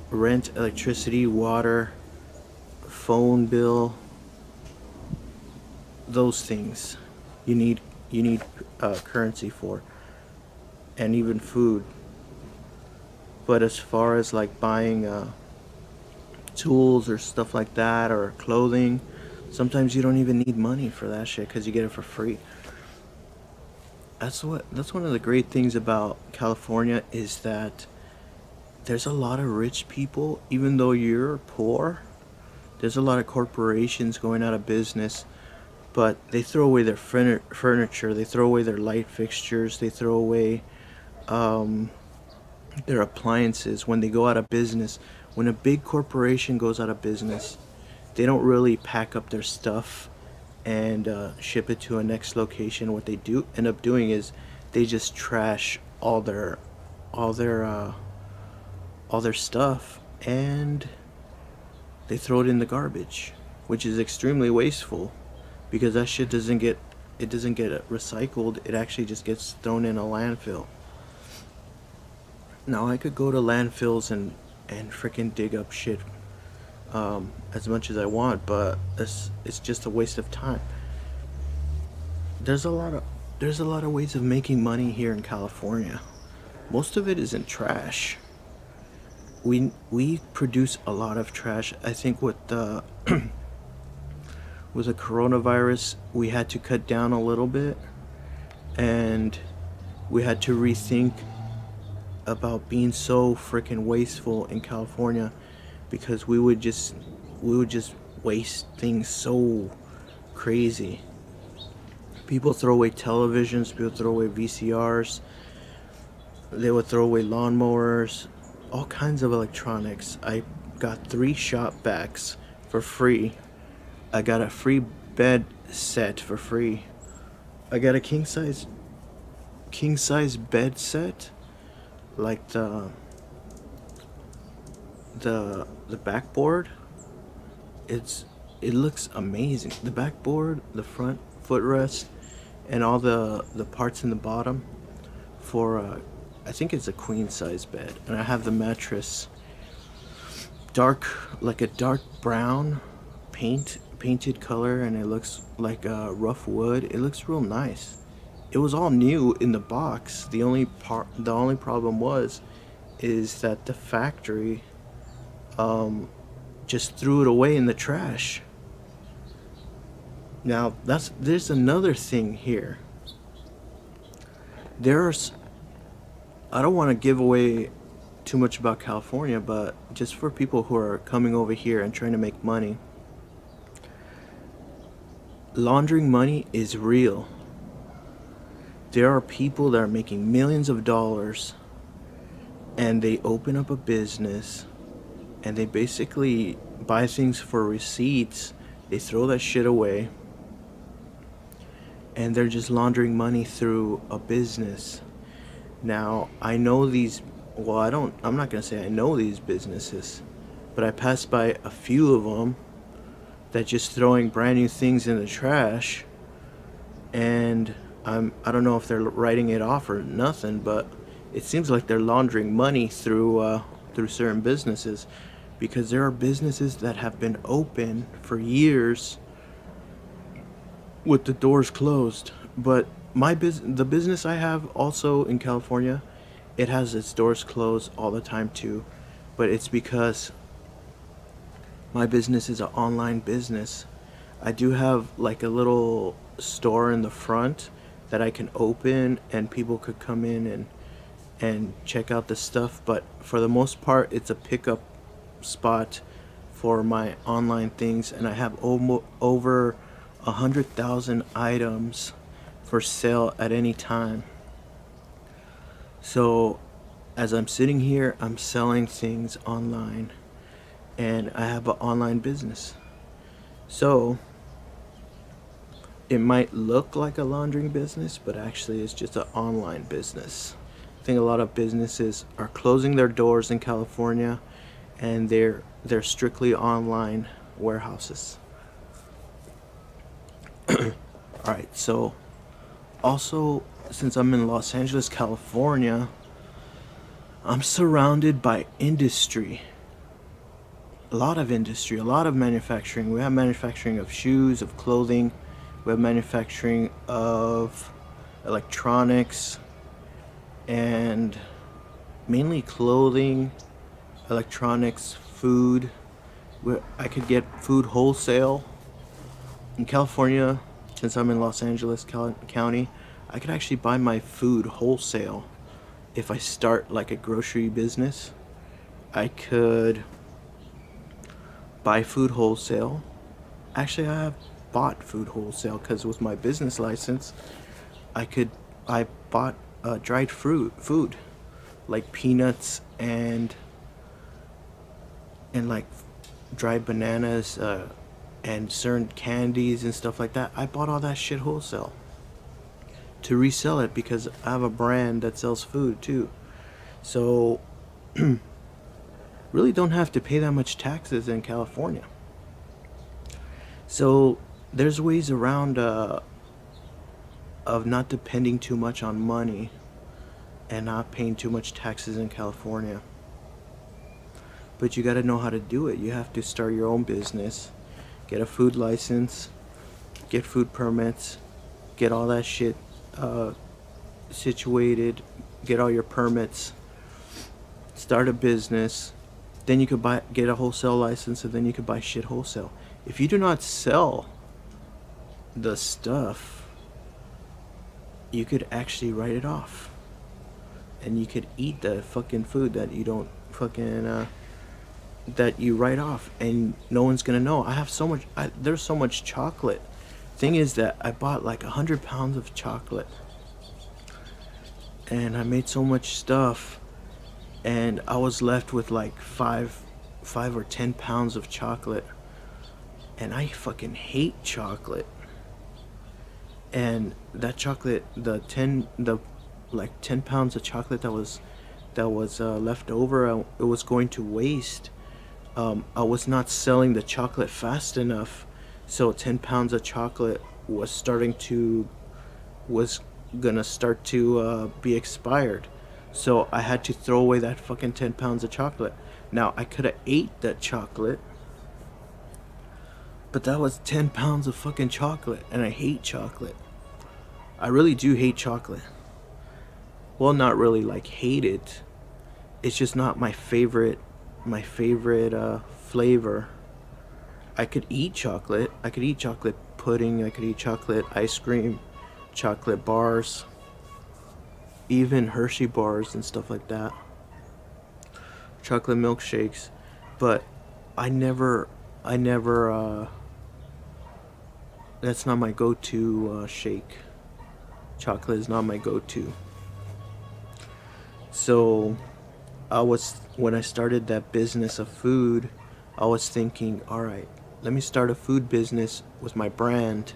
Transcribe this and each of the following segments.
rent, electricity, water, phone bill, those things you need currency for, and even food. But as far as like buying tools or stuff like that or clothing, sometimes you don't even need money for that shit because you get it for free. That's one of the great things about California is that there's a lot of rich people even though you're poor. There's a lot of corporations going out of business, but they throw away their furniture, they throw away their light fixtures, they throw away um, their appliances when they go out of business. When a big corporation goes out of business, they don't really pack up their stuff and ship it to a next location. What they do end up doing is they just trash all their all their stuff, and they throw it in the garbage, which is extremely wasteful because that shit doesn't get recycled. It actually just gets thrown in a landfill. Now I could go to landfills and freaking dig up shit as much as I want, but it's just a waste of time. There's a lot of there's a lot of ways of making money here in California. Most of it isn't trash. We produce a lot of trash. I think with the with the coronavirus, we had to cut down a little bit, and we had to rethink about being so freaking wasteful in California because we would just waste things so crazy. People throw away televisions, people throw away VCRs, they would throw away lawnmowers, all kinds of electronics. I got 3 shop vacs for free. I got a free bed set for free. I got a king size bed set, like the backboard. It looks amazing. The backboard, the front footrest, and all the parts in the bottom for I think it's a queen size bed, and I have the mattress dark, like a dark brown painted color, and it looks like rough wood. It looks real nice. It was all new in the box. The only problem was is that the factory just threw it away in the trash. Now there's another thing here. There's I don't want to give away too much about California, but just for people who are coming over here and trying to make money, laundering money is real. There are people that are making millions of dollars and they open up a business and they basically buy things for receipts. They throw that shit away and they're just laundering money through a business. Now, I know these, well, I'm not going to say I know these businesses, but I passed by a few of them that just throwing brand new things in the trash, and I don't know if they're writing it off or nothing, but it seems like they're laundering money through certain businesses, because there are businesses that have been open for years with the doors closed. But the business I have also in California, it has its doors closed all the time too, but it's because my business is an online business. I do have like a little store in the front that I can open and people could come in and check out the stuff, but for the most part it's a pickup spot for my online things, and I have over 100,000 items for sale at any time. So as I'm sitting here, I'm selling things online, and I have an online business. So it might look like a laundering business, but actually it's just an online business. I think a lot of businesses are closing their doors in California, and they're strictly online warehouses. All right, so also, since I'm in Los Angeles, California, I'm surrounded by industry. A lot of industry, a lot of manufacturing. We have manufacturing of shoes, of clothing. We have manufacturing of electronics and mainly clothing, electronics, food. Where I could get food wholesale. In California, since I'm in Los Angeles County, I could actually buy my food wholesale. If I start like a grocery business, I could buy food wholesale. Actually, I have bought food wholesale because with my business license, I bought dried food like peanuts and like dried bananas and certain candies and stuff like that. I bought all that shit wholesale to resell it because I have a brand that sells food too. So really don't have to pay that much taxes in California. So there's ways around of not depending too much on money and not paying too much taxes in California. But you got to know how to do it. You have to start your own business, get a food license, get food permits, get all that shit situated, get all your permits, start a business. Then you could get a wholesale license, and then you could buy shit wholesale. If you do not sell the stuff, you could actually write it off, and you could eat the fucking food that you don't fucking that you write off, and no one's gonna know. I have so much. There's so much chocolate. Thing is that I bought like 100 pounds of chocolate, and I made so much stuff, and I was left with like five or 10 pounds of chocolate, and I fucking hate chocolate. And that chocolate, the 10 pounds of chocolate that was left over, it was going to waste. I was not selling the chocolate fast enough, so 10 pounds of chocolate was gonna start to be expired. So I had to throw away that fucking 10 pounds of chocolate. Now I could have ate that chocolate, but that was 10 pounds of fucking chocolate, and I hate chocolate. I really do hate chocolate. Well, not really like hate it. It's just not my favorite flavor. I could eat chocolate. I could eat chocolate pudding. I could eat chocolate ice cream, chocolate bars, even Hershey bars and stuff like that. Chocolate milkshakes, but I never. That's not my go-to shake. Chocolate is not my go-to. So when I started that business of food, I was thinking, all right, let me start a food business with my brand.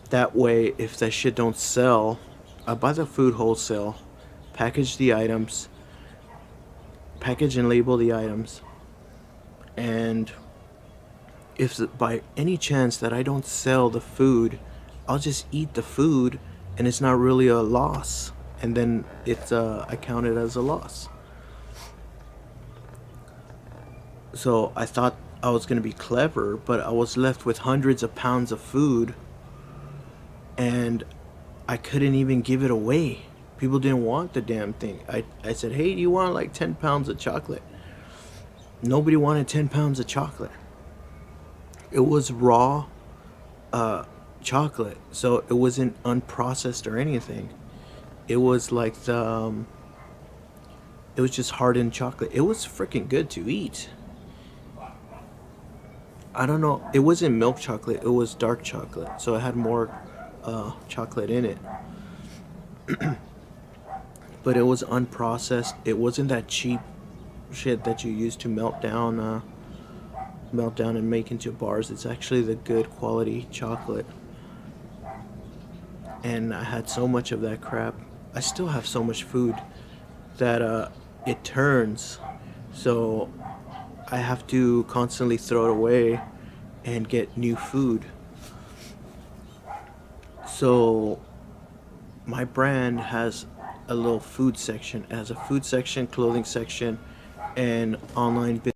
That way, if that shit don't sell, I buy the food wholesale, package and label the items, and if by any chance that I don't sell the food, I'll just eat the food, and it's not really a loss, and then it's I count it as a loss. So I thought I was gonna be clever, but I was left with hundreds of pounds of food, and I couldn't even give it away. People didn't want the damn thing. I said, hey, do you want like 10 pounds of chocolate? Nobody wanted 10 pounds of chocolate. It was raw chocolate, so it wasn't unprocessed or anything. It was like it was just hardened chocolate. It was freaking good to eat. I don't know. It wasn't milk chocolate. It was dark chocolate, so it had more chocolate in it. But it was unprocessed. It wasn't that cheap shit that you use to melt down and make into bars. It's actually the good quality chocolate. And I had so much of that crap. I still have so much food that it turns. So I have to constantly throw it away and get new food. So my brand has a little food section. It has a food section, clothing section, and online business.